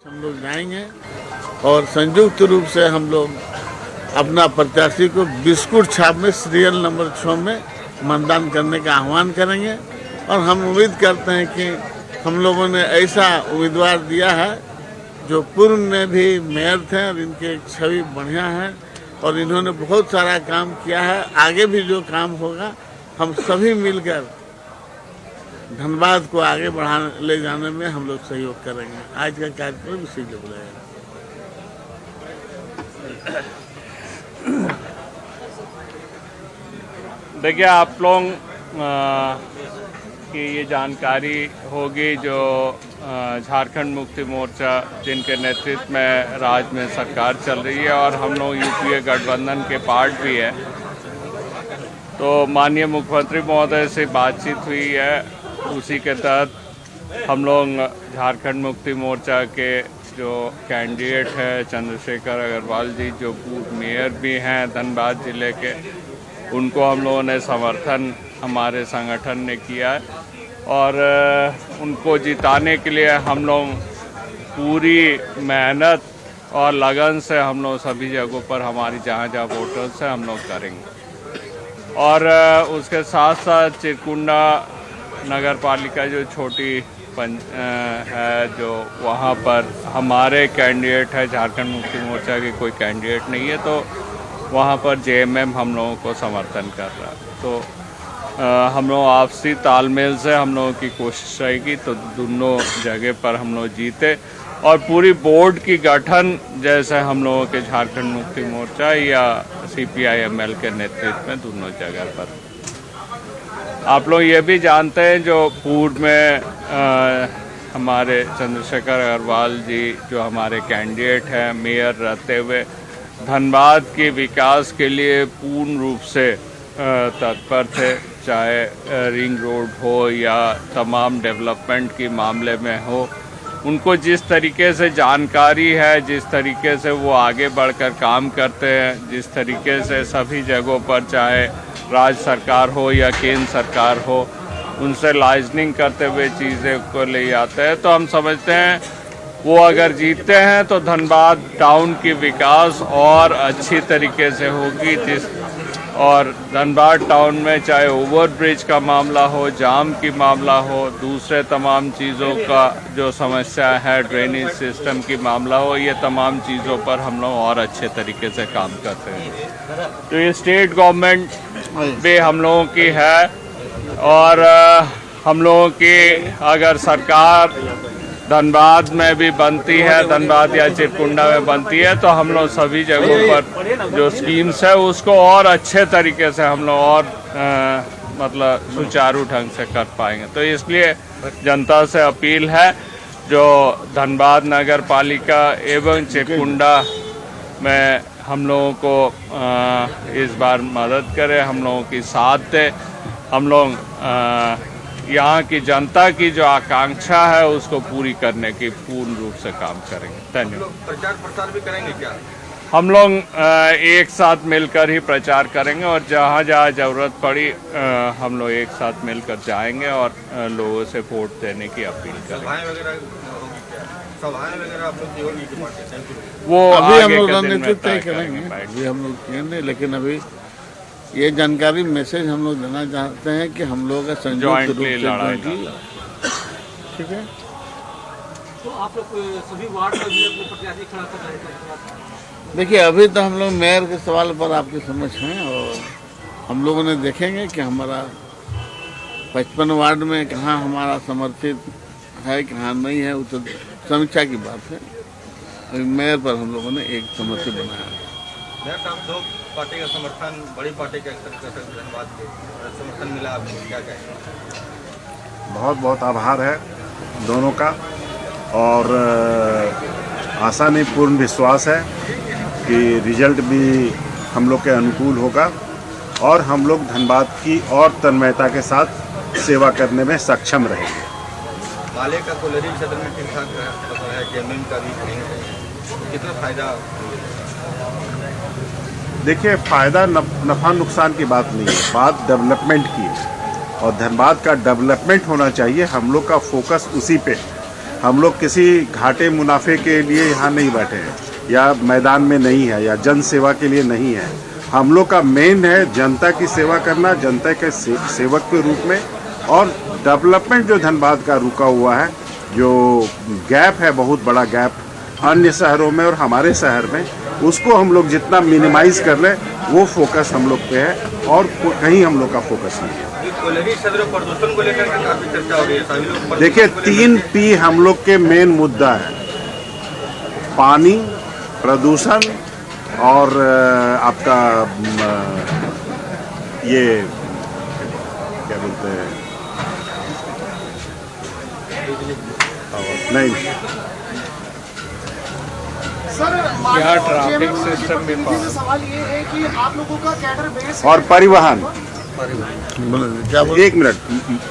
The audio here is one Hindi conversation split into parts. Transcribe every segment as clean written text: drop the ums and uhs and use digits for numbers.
हम लोग जाएंगे और संयुक्त रूप से हम लोग अपना प्रत्याशी को बिस्कुट छाप में सीरियल नंबर 6 में मतदान करने का आह्वान करेंगे। और हम उम्मीद करते हैं कि हम लोगों ने ऐसा उम्मीदवार दिया है जो पूर्व में भी मेयर थे और इनके छवि बढ़िया है और इन्होंने बहुत सारा काम किया है। आगे भी जो काम होगा हम सभी मिलकर धनबाद को आगे ले जाने में हम लोग सहयोग करेंगे। आज का कार्यक्रम इसी लिए बुलाया। देखिए, आप लोग की ये जानकारी होगी जो झारखंड मुक्ति मोर्चा जिनके नेतृत्व में राज्य में सरकार चल रही है और हम लोग यूपीए गठबंधन के पार्ट भी है। तो माननीय मुख्यमंत्री महोदय से बातचीत हुई है, उसी के तहत हम लोग झारखंड मुक्ति मोर्चा के जो कैंडिडेट है चंद्रशेखर अग्रवाल जी, जो पूर्व मेयर भी हैं धनबाद जिले के, उनको हम लोगों ने समर्थन हमारे संगठन ने किया है और उनको जिताने के लिए हम लोग पूरी मेहनत और लगन से हम लोग सभी जगहों पर हमारी जहाँ वोटर्स हैं हम लोग करेंगे। और उसके साथ साथ चिरकुंडा नगर पालिका जो छोटी है, जो वहाँ पर हमारे कैंडिडेट है, झारखंड मुक्ति मोर्चा के कोई कैंडिडेट नहीं है, तो वहाँ पर जेएमएम हम लोगों को समर्थन कर रहा है। तो हम लोग आपसी तालमेल से हम लोगों की कोशिश रहेगी तो दोनों जगह पर हम लोग जीते और पूरी बोर्ड की गठन जैसे हम लोगों के झारखंड मुक्ति मोर्चा या CPI-ML के नेतृत्व में दोनों जगह पर। आप लोग ये भी जानते हैं जो पूर्व में हमारे चंद्रशेखर अग्रवाल जी जो हमारे कैंडिडेट हैं मेयर रहते हुए धनबाद के विकास के लिए पूर्ण रूप से तत्पर थे, चाहे रिंग रोड हो या तमाम डेवलपमेंट के मामले में हो। उनको जिस तरीके से जानकारी है, जिस तरीके से वो आगे बढ़कर काम करते हैं, जिस तरीके से सभी जगहों पर चाहे राज्य सरकार हो या केंद्र सरकार हो उनसे लाइजनिंग करते हुए चीज़ें को ले आते हैं, तो हम समझते हैं वो अगर जीतते हैं तो धनबाद टाउन की विकास और अच्छी तरीके से होगी। और धनबाद टाउन में चाहे ओवरब्रिज का मामला हो, जाम की मामला हो, दूसरे तमाम चीज़ों का जो समस्या है, ड्रेनेज सिस्टम की मामला हो, ये तमाम चीज़ों पर हम लोग और अच्छे तरीके से काम करते हैं। तो ये स्टेट गवर्नमेंट भी हम लोगों की है और हम लोगों की अगर सरकार धनबाद में भी बनती है, धनबाद या चिरकुंडा में बनती है, तो हम लोग सभी जगहों पर जो स्कीम्स है उसको और अच्छे तरीके से हम लोग और मतलब सुचारू ढंग से कर पाएंगे। तो इसलिए जनता से अपील है जो धनबाद नगर पालिका एवं चिरकुंडा में हम लोगों को इस बार मदद करें, हम लोगों की साथ दे। हम लोग यहाँ की जनता की जो आकांक्षा है उसको पूरी करने की पूर्ण रूप से काम करेंगे। धन्यवाद। प्रचार प्रसार भी करेंगे क्या? हम लोग एक साथ मिलकर ही प्रचार करेंगे और जहाँ जहाँ ज़रूरत पड़ी हम लोग एक साथ मिलकर जाएंगे और लोगों से वोट देने की अपील करेंगे। सभाएं वगैरह आप लोग वो अभी हम लोग रणनीति तय करेंगे, अभी हम लोग किए, लेकिन अभी ये जानकारी मैसेज हम लोग देना चाहते हैं कि हम लोग संयुक्त रूप से ठीक है। तो आप लोग सभी वार्ड में भी अपने प्रत्याशी खड़ा कर रहे हैं? देखिए, अभी तो हम लोग मेयर के सवाल पर आपकी समझ हैं और हम लोगों ने देखेंगे कि हमारा 55 वार्ड में कहाँ हमारा समर्थित है, कहाँ नहीं है, वो तो समीक्षा की बात है। अभी मेयर पर हम लोगों ने एक समर्थित बनाया है। दो पार्टी का समर्थन, बड़ी पार्टी का धन्यवाद समर्थन मिला, आपको क्या कहें? बहुत बहुत आभार है दोनों का और आशा नहीं पूर्ण विश्वास है कि रिजल्ट भी हम लोग के अनुकूल होगा और हम लोग धनबाद की और तन्मयता के साथ सेवा करने में सक्षम रहेंगे। माले का कोलरी क्षेत्र में ठीक ठाक है, जमीन का भी कितना फायदा? देखिए, फ़ायदा नफ़ा नुकसान की बात नहीं है, बात डेवलपमेंट की है और धनबाद का डेवलपमेंट होना चाहिए। हम लोग का फोकस उसी पे हम लोग किसी घाटे मुनाफे के लिए यहाँ नहीं बैठे हैं या मैदान में नहीं है या जन सेवा के लिए नहीं है। हम लोग का मेन है जनता की सेवा करना, जनता के सेवक के रूप में, और डेवलपमेंट जो धनबाद का रुका हुआ है, जो गैप है, बहुत बड़ा गैप अन्य शहरों में और हमारे शहर में, उसको हम लोग जितना मिनिमाइज कर लें वो फोकस हम लोग पे है और कहीं हम लोग का फोकस नहीं है। प्रदूषण को लेकर के काफी चर्चा हो रही है, सभी लोग देखिए 3P हम लोग के मेन मुद्दा है, पानी, प्रदूषण और आपका ये क्या बोलते हैं, नहीं सर यहाँ ट्रैफिक सिस्टम में सवाल ये है कि आप लोगों का कैडर बेस और परिवहन। क्या बोल एक मिनट,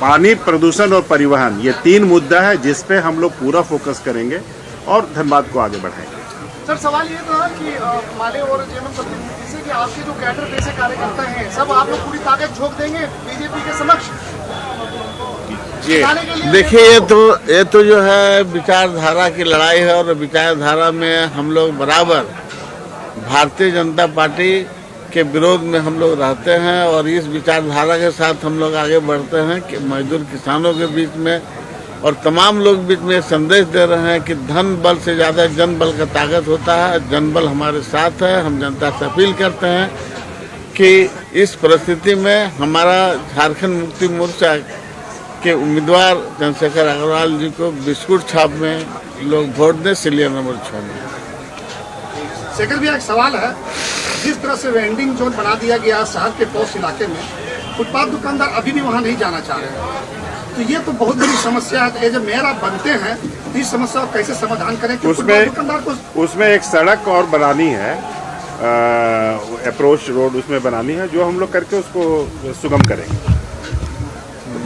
पानी, प्रदूषण और परिवहन, ये 3 मुद्दा है जिस पे हम लोग पूरा फोकस करेंगे और धनबाद को आगे बढ़ाएंगे। सर सवाल ये था कि माले और जेएमएम प्रतिनिधि से कि आपके जो कैडर बेस कार्यकर्ता हैं सब आप लोग पूरी ताकत झोंक देंगे बीजेपी के समक्ष। देखिए ये तो जो है विचारधारा की लड़ाई है और विचारधारा में हम लोग बराबर भारतीय जनता पार्टी के विरोध में हम लोग रहते हैं और इस विचारधारा के साथ हम लोग आगे बढ़ते हैं कि मजदूर किसानों के बीच में और तमाम लोग बीच में संदेश दे रहे हैं कि धन बल से ज़्यादा जन बल का ताकत होता है, जन बल हमारे साथ है। हम जनता से अपील करते हैं कि इस परिस्थिति में हमारा झारखंड मुक्ति मोर्चा के उम्मीदवार चंद्रशेखर अग्रवाल जी को बिस्कुट छाप में लोग वोट दें, सीरियल नंबर 6 में। शेखर भैया एक सवाल है, जिस तरह से वेंडिंग जोन बना दिया गया शहर के पॉश इलाके में, फुटपाथ दुकानदार अभी भी वहाँ नहीं जाना चाह रहे हैं, तो ये तो बहुत बड़ी समस्या है। एज ए मेयर आप बनते हैं, इस समस्या का कैसे समाधान करें? उसमें एक सड़क और बनानी है, अप्रोच रोड उसमें बनानी है, जो हम लोग करके उसको सुगम करेंगे।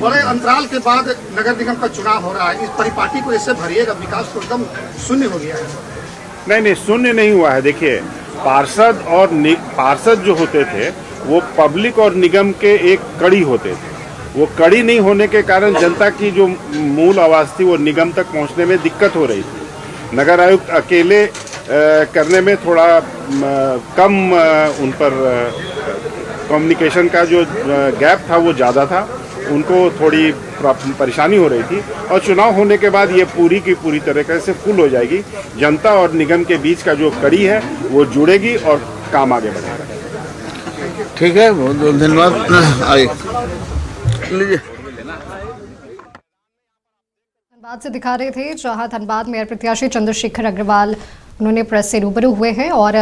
बड़े अंतराल के बाद नगर निगम का चुनाव हो रहा है, इस परिपाटी को ऐसे भरिएगा, विकास तो एकदम शून्य हो गया है। नहीं, शून्य नहीं हुआ है। देखिए पार्षद जो होते थे वो पब्लिक और निगम के एक कड़ी होते थे, वो कड़ी नहीं होने के कारण जनता की जो मूल आवाज़ थी वो निगम तक पहुंचने में दिक्कत हो रही थी। नगर आयुक्त अकेले करने में थोड़ा कम उन पर कम्युनिकेशन का जो गैप था वो ज़्यादा था, उनको थोड़ी परेशानी हो रही थी। और चुनाव होने के बाद ये पूरी की पूरी तरीके से फुल हो जाएगी, जनता और निगम के बीच का जो कड़ी है वो जुड़ेगी और काम आगे बढ़ेगा। ठीक है, बहुत बहुत धन्यवाद। आइए लीजिए। धनबाद से दिखा रहे थे, जहां धनबाद मेयर प्रत्याशी चंद्रशेखर अग्रवाल उन्होंने प्रेस से रूबरू हुए हैं और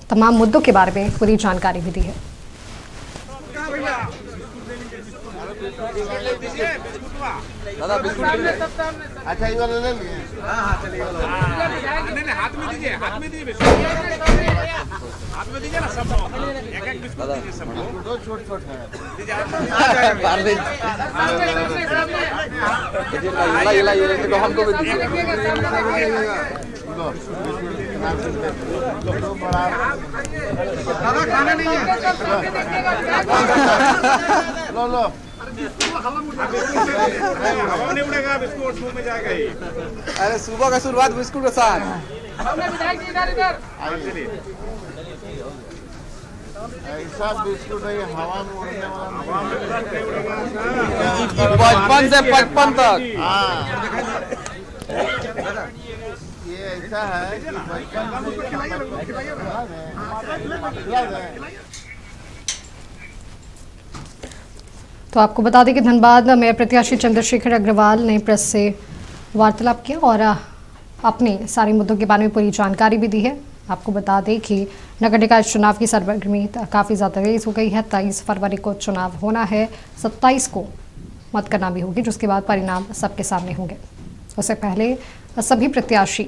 तमाम मुद्दों के बारे में पूरी जानकारी भी दी है। दादा बिल्कुल अच्छा, ये वाला ले लिए? हाँ चलिए हाथ में दीजिए, हाथ में दीजिए, हाथ में दीजिए ना सब, एक बिस्कुट दीजिए सबको, दो छोट है। तो हमको भी दीजिए। दादा खाना नहीं है। लो हवा नहीं उड़ेगा, बिस्कुट मुंह में जाएगा ही। अरे सुबह का शुरुआत बिस्कुट के साथ। ऐसा बिस्कुट है, हवा में उड़ने वाला। 55 से 55 तक। ये ऐसा है कि 55 तो आपको बता दें कि धनबाद मेयर प्रत्याशी चंद्रशेखर अग्रवाल ने प्रेस से वार्तालाप किया और अपने सारे मुद्दों के बारे में पूरी जानकारी भी दी है। आपको बता दें कि नगर निकाय चुनाव की सरगर्मी काफ़ी ज़्यादा तेज हो गई है। 23 फरवरी को चुनाव होना है, 27 को मतगणना भी होगी, जिसके बाद परिणाम सबके सामने होंगे। उससे पहले सभी प्रत्याशी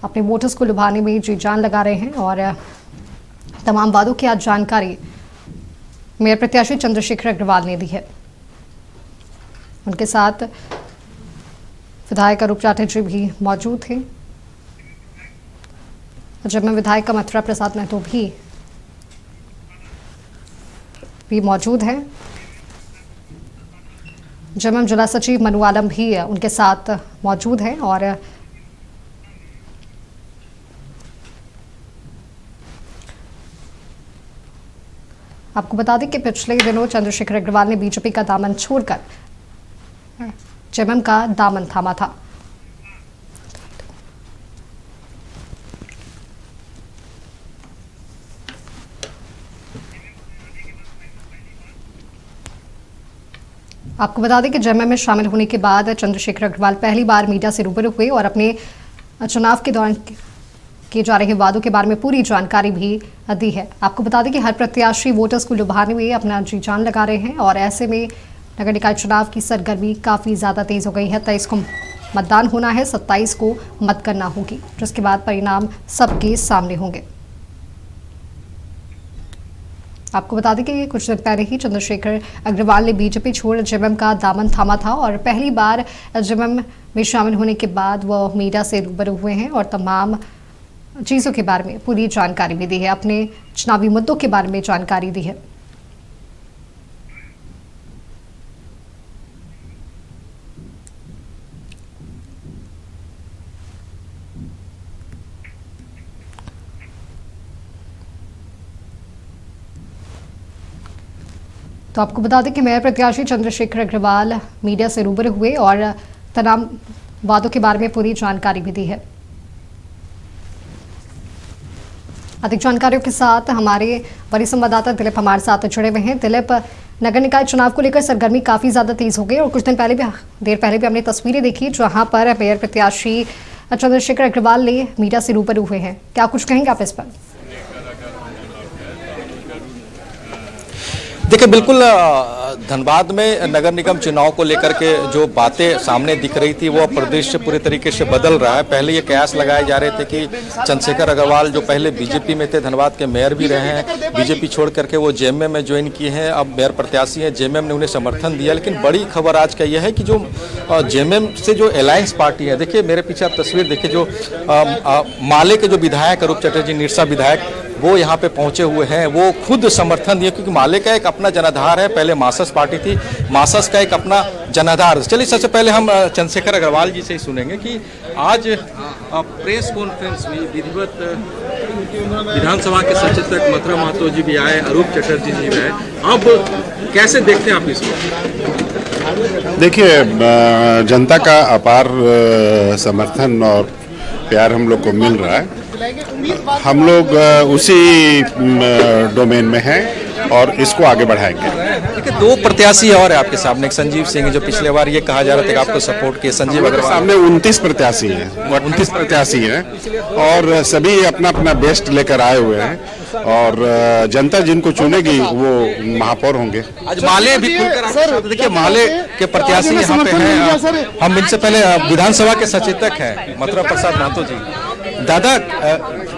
अपने वोटर्स को लुभाने में जी जान लगा रहे हैं और तमाम वादों की आज जानकारी मेयर प्रत्याशी चंद्रशेखर अग्रवाल ने दी है। उनके साथ विधायक अरूप चैटर्जी भी मौजूद थे। जब में विधायक मथुरा प्रसाद महतो भी मौजूद हैं जेएमएम जिला सचिव मनु आलम भी उनके साथ मौजूद हैं और आपको बता दें कि पिछले दिनों चंद्रशेखर अग्रवाल ने बीजेपी का दामन छोड़कर जेएमएम का दामन थामा था। आपको बता दें कि जेएमएम में शामिल होने के बाद चंद्रशेखर अग्रवाल पहली बार मीडिया से रूबरू हुए और अपने चुनाव के दौरान किए जा रहे वादों के बारे में पूरी जानकारी भी दी है। आपको बता दें कि हर प्रत्याशी वोटर्स को लुभाने में अपना जी जान लगा रहे हैं और ऐसे में नगर निकाय चुनाव की सरगर्मी काफ़ी ज़्यादा तेज़ हो गई है। 23 को मतदान होना है, 27 को मतगणना होगी, जिसके बाद परिणाम सबके सामने होंगे। आपको बता दें कि कुछ दिन पहले ही चंद्रशेखर अग्रवाल ने बीजेपी छोड़ जेएमएम का दामन थामा था और पहली बार जेएमएम में शामिल होने के बाद वो मीडिया से रूबरू हुए हैं और तमाम चीज़ों के बारे में पूरी जानकारी भी दी है, अपने चुनावी मुद्दों के बारे में जानकारी दी है। तो आपको बता दें कि मेयर प्रत्याशी चंद्रशेखर अग्रवाल मीडिया से रूबरू हुए और तमाम वादों के बारे में पूरी जानकारी भी दी है। अधिक जानकारियों के साथ हमारे वरिष्ठ संवाददाता दिलीप हमारे साथ जुड़े हुए हैं। दिलीप, नगर निकाय चुनाव को लेकर सरगर्मी काफ़ी ज़्यादा तेज़ हो गई और कुछ दिन पहले भी देर पहले भी हमने तस्वीरें देखी जहां पर मेयर प्रत्याशी चंद्रशेखर अग्रवाल ने मीडिया से रूबरू हुए हैं। क्या कुछ कहेंगे आप इस पर? देखिए, बिल्कुल धनबाद में नगर निगम चुनाव को लेकर के जो बातें सामने दिख रही थी वो परिदृश्य पूरे तरीके से बदल रहा है। पहले ये कयास लगाए जा रहे थे कि चंद्रशेखर अग्रवाल जो पहले बीजेपी में थे, धनबाद के मेयर भी रहे हैं, बीजेपी छोड़ करके वो जेएमएम में ज्वाइन किए हैं, अब मेयर प्रत्याशी हैं, जेएमएम ने उन्हें समर्थन दिया। लेकिन बड़ी खबर आज का यह है कि जो जेएमएम से जो अलायंस पार्टी है, देखिए मेरे पीछे आप तस्वीर देखिए, जो माले के जो विधायक अरूप चटर्जी निरसा विधायक वो यहाँ पे पहुंचे हुए हैं, वो खुद समर्थन दिए, क्योंकि माले का एक अपना जनाधार है, पहले मार्क्सिस्ट पार्टी थी, मार्क्सिस्ट का एक अपना जनाधार। चलिए सबसे पहले हम चंद्रशेखर अग्रवाल जी से ही सुनेंगे कि आज प्रेस कॉन्फ्रेंस में विधिवत विधानसभा के सचेतक मथुरा महतो जी भी आए, अरूप चटर्जी जी भी आए, अब कैसे देखते हैं आप इसको? देखिए, जनता का अपार समर्थन और प्यार हम लोग को मिल रहा है। हम लोग उसी डोमेन में हैं और इसको आगे बढ़ाएंगे। देखिए, दो प्रत्याशी और है आपके सामने, एक संजीव सिंह जो पिछले बार ये कहा जा रहा था कि आपको सपोर्ट किए, संजीव अग्रवाल सामने 29 प्रत्याशी हैं, 29 प्रत्याशी हैं और सभी अपना अपना बेस्ट लेकर आए हुए हैं और जनता जिनको चुनेगी वो महापौर होंगे। आज माले भी खुलकर, देखिए माले के प्रत्याशी यहाँ पे हैं। हम इनसे पहले विधानसभा के सचेतक हैं मथुरा प्रसाद महतो जी। दादा,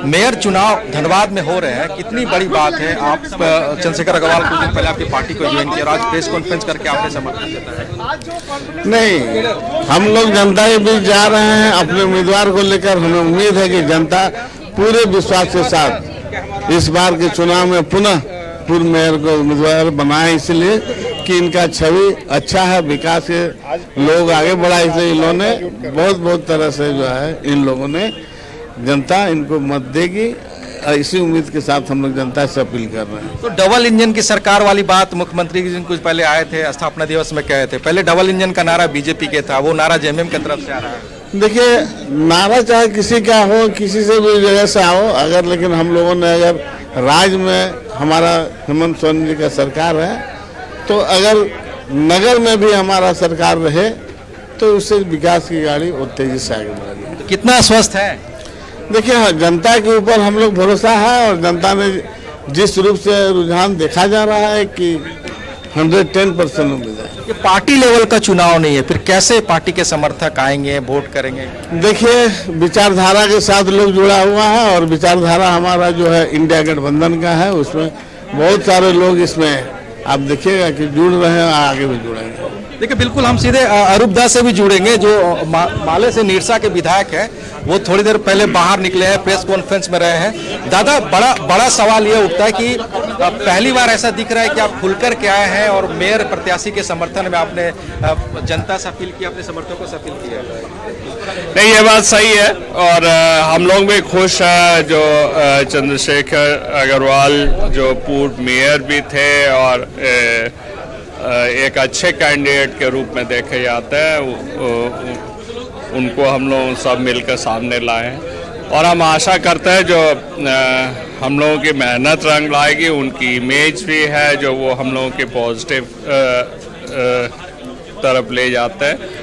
मेयर चुनाव धनबाद में हो रहे हैं, कितनी बड़ी बात है। आप चंद्रशेखर अग्रवाल कुछ दिन पहले आपकी पार्टी को ज्वाइन किया और आज प्रेस कॉन्फ्रेंस करके आपने समर्थन जताया। नहीं, हम लोग जनता के बीच जा रहे हैं अपने उम्मीदवार को लेकर। हमें उम्मीद है कि जनता पूरे विश्वास के साथ इस बार के चुनाव में पुनः पूर्व मेयर को उम्मीदवार बनाए, इसलिए कि इनका छवि अच्छा है, विकास के लोग आगे बढ़ा, इसलिए इन लोगों ने बहुत तरह से जो है इन लोगों ने जनता इनको मत देगी। इसी उम्मीद के साथ हम लोग जनता से अपील कर रहे हैं। तो डबल इंजन की सरकार वाली बात मुख्यमंत्री जी कुछ पहले आए थे, स्थापना दिवस में कहे थे, पहले डबल इंजन का नारा बीजेपी के था, वो नारा जेएमएम की तरफ से आ रहा है। देखिए, नारा चाहे किसी का हो, किसी से भी जगह से आओ, अगर लेकिन हम लोगों ने अगर राज्य में हमारा हेमंत सोरेन जी का सरकार है, तो अगर नगर में भी हमारा सरकार रहे तो उससे विकास की गाड़ी और तेजी से आगे बढ़ेगी। तो कितना स्वस्थ है? देखिए, जनता के ऊपर हम लोग भरोसा है और जनता ने जिस रूप से रुझान देखा जा रहा है कि 110% उम्मीद है। ये पार्टी लेवल का चुनाव नहीं है, फिर कैसे पार्टी के समर्थक आएंगे, वोट करेंगे? देखिए, विचारधारा के साथ लोग जुड़ा हुआ है और विचारधारा हमारा जो है इंडिया गठबंधन का है, उसमें बहुत सारे लोग इसमें आप देखिएगा कि जुड़ रहे हैं, आगे भी जुड़ेंगे। देखिए, बिल्कुल हम सीधे अरूप दा से भी जुड़ेंगे जो माले से निरसा के विधायक हैं, वो थोड़ी देर पहले बाहर निकले हैं, प्रेस कॉन्फ्रेंस में रहे हैं। दादा, बड़ा सवाल ये उठता है कि पहली बार ऐसा दिख रहा है कि आप खुलकर के आए हैं और मेयर प्रत्याशी के समर्थन में आपने जनता से अपील की, अपने समर्थकों से अपील की है। नहीं, ये बात सही है और हम लोग भी खुश हैं। जो चंद्रशेखर अग्रवाल जो पूर्व मेयर भी थे और एक अच्छे कैंडिडेट के रूप में देखे जाते हैं, उनको हम लोग सब मिलकर सामने लाए हैं और हम आशा करते हैं जो हम लोगों की मेहनत रंग लाएगी। उनकी इमेज भी है जो वो हम लोगों के पॉजिटिव तरफ ले जाते हैं।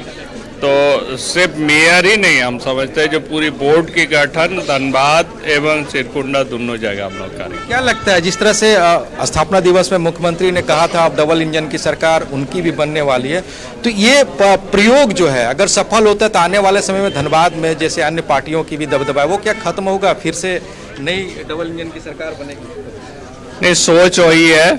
तो सिर्फ मेयर ही नहीं, हम समझते हैं जो पूरी बोर्ड की गठन धनबाद एवं सिरकुंडा दोनों जगह हम लोग करेंगे। क्या लगता है जिस तरह से स्थापना दिवस में मुख्यमंत्री ने कहा था अब डबल इंजन की सरकार उनकी भी बनने वाली है, तो ये प्रयोग जो है अगर सफल होता है तो आने वाले समय में धनबाद में जैसे अन्य पार्टियों की भी दबदबा है वो क्या खत्म होगा, फिर से नई डबल इंजन की सरकार बनेगी? नहीं, सोच वही है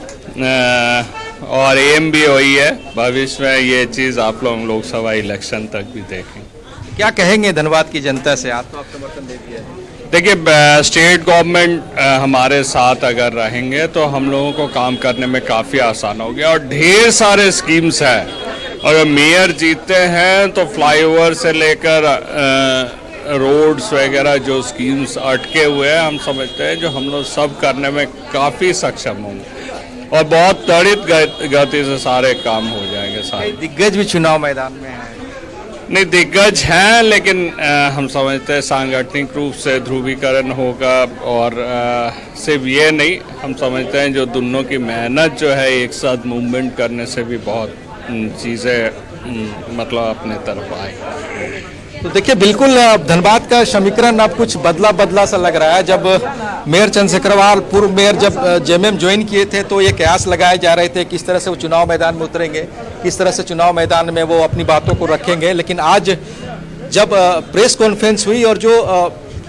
और एम भी वही है। भविष्य में ये चीज़ आप लोग लोकसभा इलेक्शन तक भी देखेंगे। क्या कहेंगे धनबाद की जनता से? आप तो आप समर्थन दे दिया है। देखिए, स्टेट गवर्नमेंट हमारे साथ अगर रहेंगे तो हम लोगों को काम करने में काफ़ी आसान हो गया और ढेर सारे स्कीम्स हैं। अगर मेयर जीतते हैं तो फ्लाईओवर से लेकर रोड्स वगैरह जो स्कीम्स अटके हुए हैं, हम समझते हैं जो हम लोग सब करने में काफ़ी सक्षम होंगे और बहुत त्वरित गति से सारे काम हो जाएंगे। सारे दिग्गज भी चुनाव मैदान में है। नहीं, दिग्गज हैं लेकिन हम समझते हैं सांगठनिक रूप से ध्रुवीकरण होगा और सिर्फ ये नहीं, हम समझते हैं जो दोनों की मेहनत जो है एक साथ मूवमेंट करने से भी बहुत चीज़ें मतलब अपने तरफ आए। तो देखिए बिल्कुल धनबाद का समीकरण अब कुछ बदला सा लग रहा है। जब मेयर चंद्रशेखर अग्रवाल पूर्व मेयर जब जेएमएम ज्वाइन किए थे तो ये कयास लगाए जा रहे थे किस तरह से वो चुनाव मैदान में उतरेंगे, किस तरह से चुनाव मैदान में वो अपनी बातों को रखेंगे। लेकिन आज जब प्रेस कॉन्फ्रेंस हुई और जो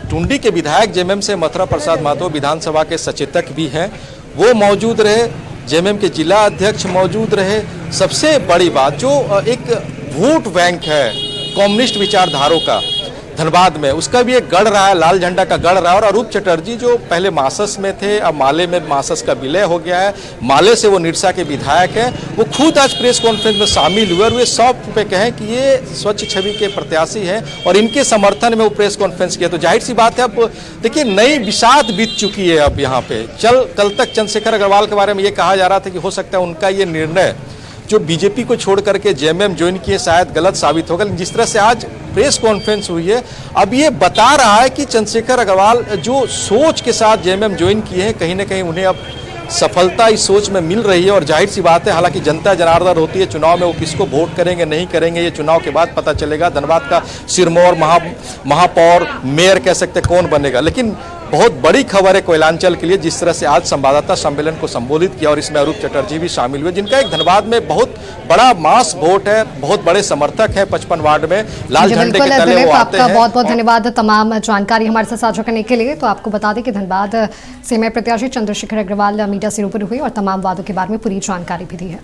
टुंडी के विधायक जेएमएम से मथुरा प्रसाद महतो विधानसभा के सचेतक भी हैं वो मौजूद रहे, जेएमएम के जिला अध्यक्ष मौजूद रहे। सबसे बड़ी बात जो एक वोट बैंक है कम्युनिस्ट विचारधारों का धनबाद में, उसका भी एक गढ़ रहा है, लाल झंडा का गढ़ रहा है। और अरूप चटर्जी जो पहले मासस में थे, अब माले में मासस का विलय हो गया है, माले से वो निरसा के विधायक हैं, वो खुद आज प्रेस कॉन्फ्रेंस में शामिल हुए और वे सॉफ्ट पे कहें कि ये स्वच्छ छवि के प्रत्याशी हैं और इनके समर्थन में वो प्रेस कॉन्फ्रेंस किया। तो जाहिर सी बात है अब देखिए नई बिसात बीत चुकी है। अब यहाँ पे कल तक चंद्रशेखर अग्रवाल के बारे में ये कहा जा रहा था कि हो सकता है उनका ये निर्णय जो बीजेपी को छोड़ करके जेएमएम ज्वाइन किए शायद गलत साबित होगा। जिस तरह से आज प्रेस कॉन्फ्रेंस हुई है अब ये बता रहा है कि चंद्रशेखर अग्रवाल जो सोच के साथ जेएमएम ज्वाइन किए हैं कहीं ना कहीं उन्हें अब सफलता इस सोच में मिल रही है। और जाहिर सी बात है हालांकि जनता जनार्दन होती है, चुनाव में वो किसको वोट करेंगे नहीं करेंगे ये चुनाव के बाद पता चलेगा। धनबाद का सिरमौर महापौर मेयर कह सकते कौन बनेगा। लेकिन बहुत बड़ी खबर है कोयलांचल के लिए जिस तरह से आज संवाददाता सम्मेलन को संबोधित किया और इसमें अरूप चटर्जी भी शामिल हुए जिनका एक धनबाद में बहुत बड़ा मास वोट है, बहुत बड़े समर्थक है 55 वार्ड में लाल झंडे के तले वो आते हैं। आपका बहुत बहुत धन्यवाद तमाम जानकारी हमारे साथ साझा करने के लिए। तो आपको बता दें कि धनबाद से मेयर प्रत्याशी चंद्रशेखर अग्रवाल मीडिया से रूबरू हुई और तमाम वादों के बारे में पूरी जानकारी भी दी है।